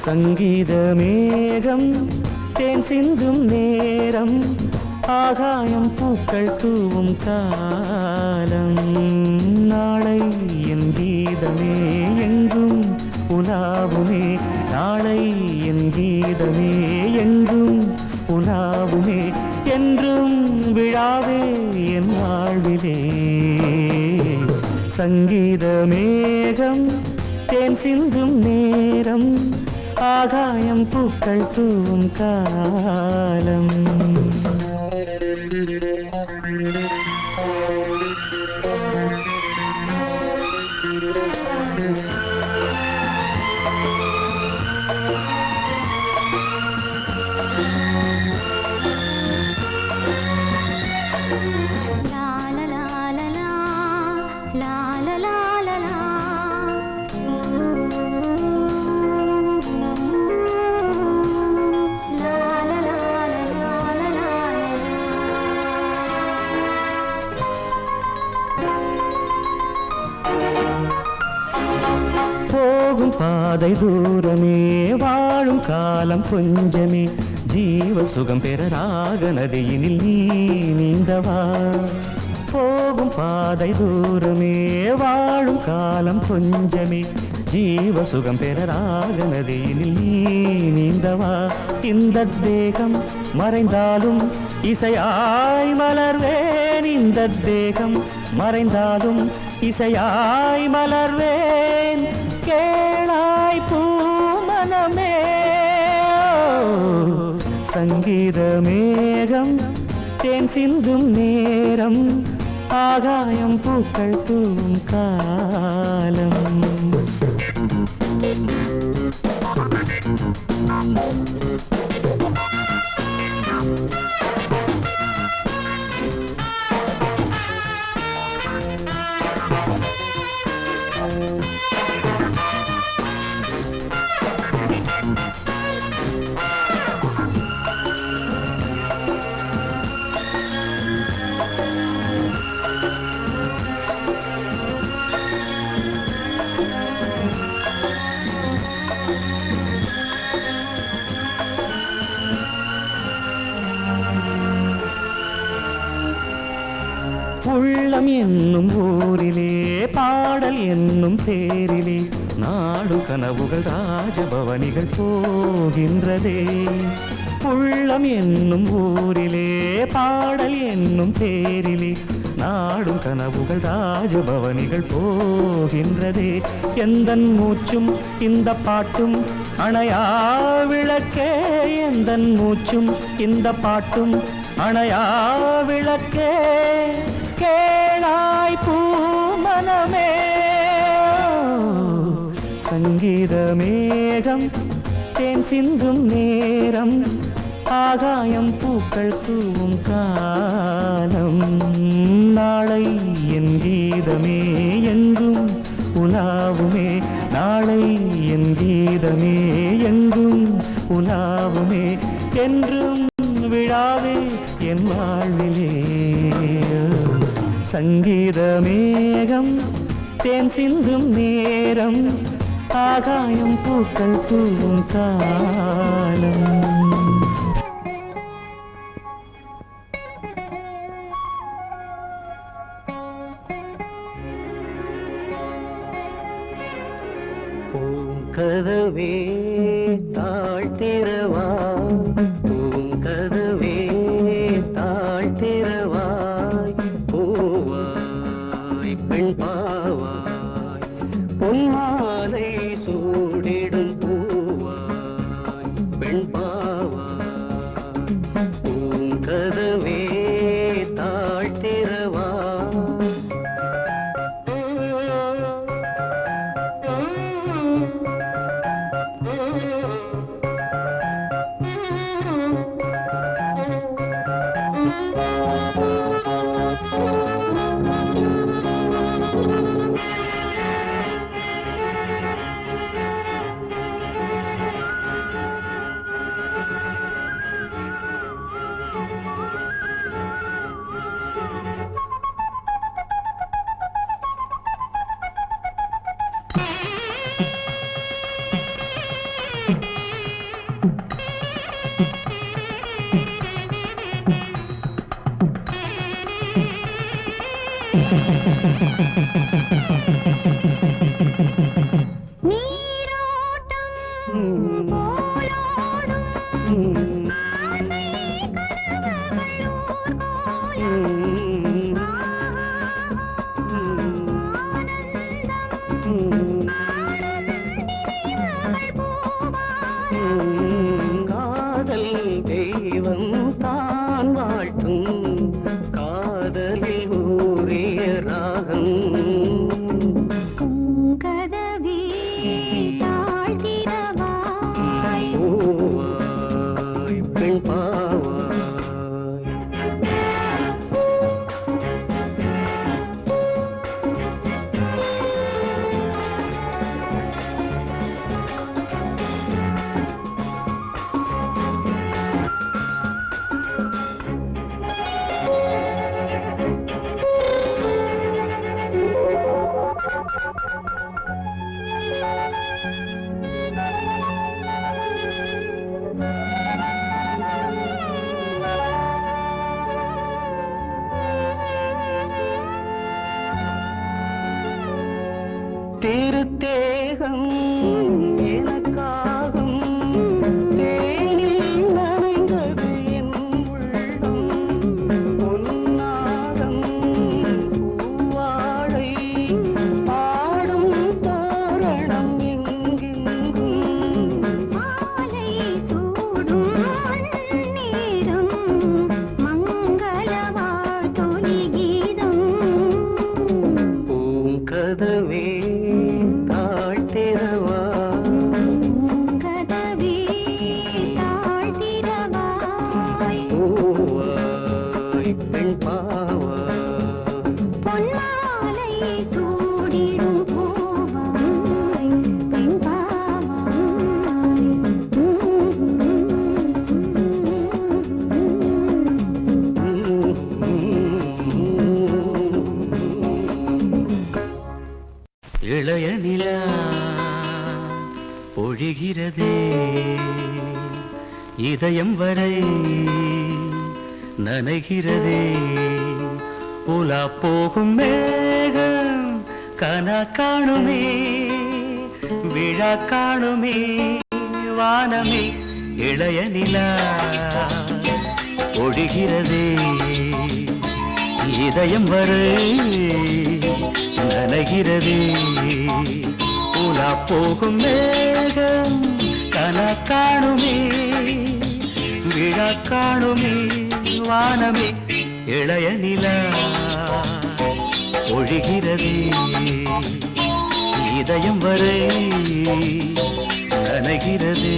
சங்கீத மேகம் தேன் சிந்தும் நேரம் ஆகாயம் பூக்கள் தூவும் காலம் நாளை என் கீதமே எங்கும் உலாவுமே நாளை என் கீதமே எங்கும் உலாவுமே என்றும் விழாவே என் வாழ்விலே சங்கீத மேகம் தேன் சிந்தும் நேரம் ஆகாயம் பூக்கள் தூவும் காலம் போகும் பாதை தூரமே வாழும் காலம் கொஞ்சமே ஜீவ சுகம் பெற ராக நதியினில் நீ நீந்தவா போகும் பாதை தூரமே வாழும் காலம் கொஞ்சமே ஜீவ சுகம் பெற ராக நதியினில் நீ நீந்தவா இந்த தேகம் மறைந்தாலும் இசையாய் மலர்வேன் இந்த தேகம் மறைந்தாலும் இசையாய் மலர்வேன் கேளாய் பூமனமே சங்கீத மேகம் தேன் சிந்தும் நேரம் ஆகாயம் பூக்கள் தூவும் காலம் உள்ளம் என்னும் ஊரிலே பாடல் என்னும் தேரிலே நாடு கனவுகள் ராஜபவனிகள் போகின்றதே உள்ளம் என்னும் ஊரிலே பாடல் என்னும் தேரிலே நாடும் கனவுகள் ராஜபவனிகள் போகின்றதே எந்தன் மூச்சும் இந்த பாட்டும் அணையா விளக்கே எந்தன் மூச்சும் இந்த பாட்டும் அணையா விளக்கே கேளாய் பூமனமே சங்கீத மேகம் தேன் சிந்தும் நேரம் ஆகாயம் பூக்கள் தூவும் காலம் நாளை என் கீதமே எங்கும் உலாவுமே நாளை என் கீதமே எங்கும் உலாவுமே என்றும் விழாவே என் வாழ்விலே சங்கீத மேகம் தேன் சிந்தும் நேரம் ஆகாயம் பூக்கள் தூவும் காலம் பூங்கதவே தாழ்த்திரவா பூங்கதவே தாழ்த்திரவாய் பூவாய் பெண் பாவாய் பொன்மாலை சூடிடும் பூவாய் பெண் பாவாய் பூங்கதவே தாழ்த்திரவா திருத்தேகம் எனக்காகும் தேனில் நனைந்தது என் உள்ளம் பொன்னாகம் பூவாழை பாடும் தோரணம் எங்கெங்கும் மாலை சூடும் நேரம் மங்களவாழ் தொனி கீதம் பூங்கதவே இளைய நிலா பொழிகிறதே இதயம் வரை நனைகிறதே உலா போகும் மேகம் கனா காணுமே விழா காணுமே வானமே இளைய நிலா பொழிகிறதே இதயம் வரை நனைகிறதே உலா போகும் மேகம் கனா காணுமே விழா காணுமே வானமே இளைய நிலா ஒழிகிறதே இதயம் வரை நனைகிறதே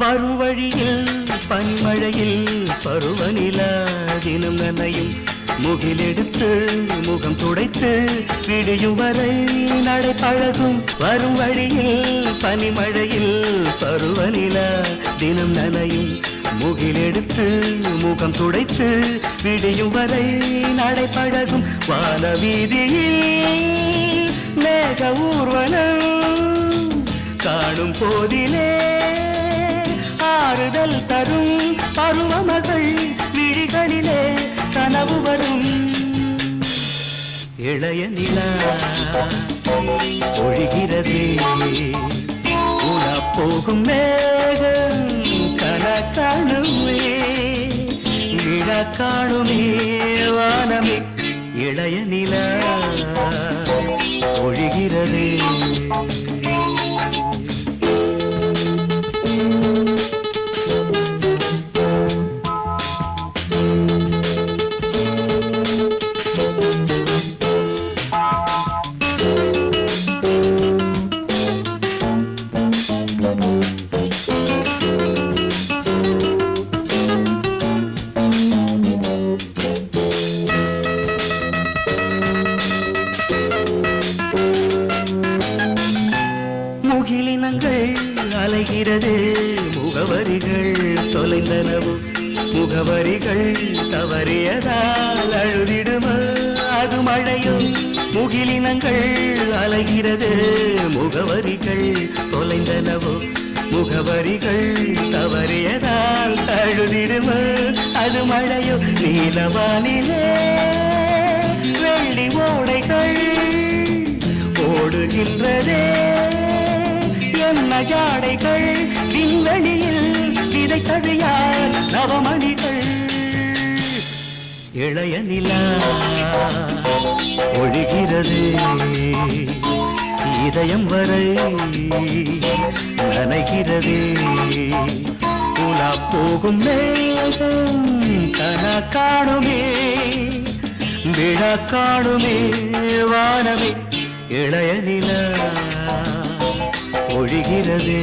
வரும் வழியில் பனிமழையில் பருவநிலா தினம் நனையும் முகிலெடுத்து முகம் துடைத்து விடியும் வரை நடை பழகும் வரும் வழியில் பனிமழையில் பருவநிலா தினம் நனையும் முகிலெடுத்து முகம் துடைத்து விடியும் வரை நடை பழகும் வான வீதியில் மேக ஊர்வலம் காணும் போதிலே ஆறுதல் தரும் பருவமகள் விழிகளிலே கனவு வரும் இளைய நிலா ஒழிகிறதே உலா போகும் மேகம் கனா காணுமே விழா காணுமே வானமே இளைய நிலா ஒழிகிறதே முகவரிகள் தவறியதால் அழுதிடுமோ அது மழையோ முகிலினங்கள் அலைகிறது முகவரிகள் தொலைந்தனவோ முகவரிகள் தவறியதால் அழுதிடுமோ அது மழையோ நீலவானிலே வெள்ளி ஓடைகள் ஓடுகின்றதே என்ன ஜாடைகள் விண்வெளியில் விதைத்தது யார் நவமணிகள் இளைய நிலா ஒழிகிறது இதயம் வரை நனைகிறது உலா போகும் மேகம் கனா காணுமே விழா காணுமே வானமே இளைய நிலா ஒழிகிறது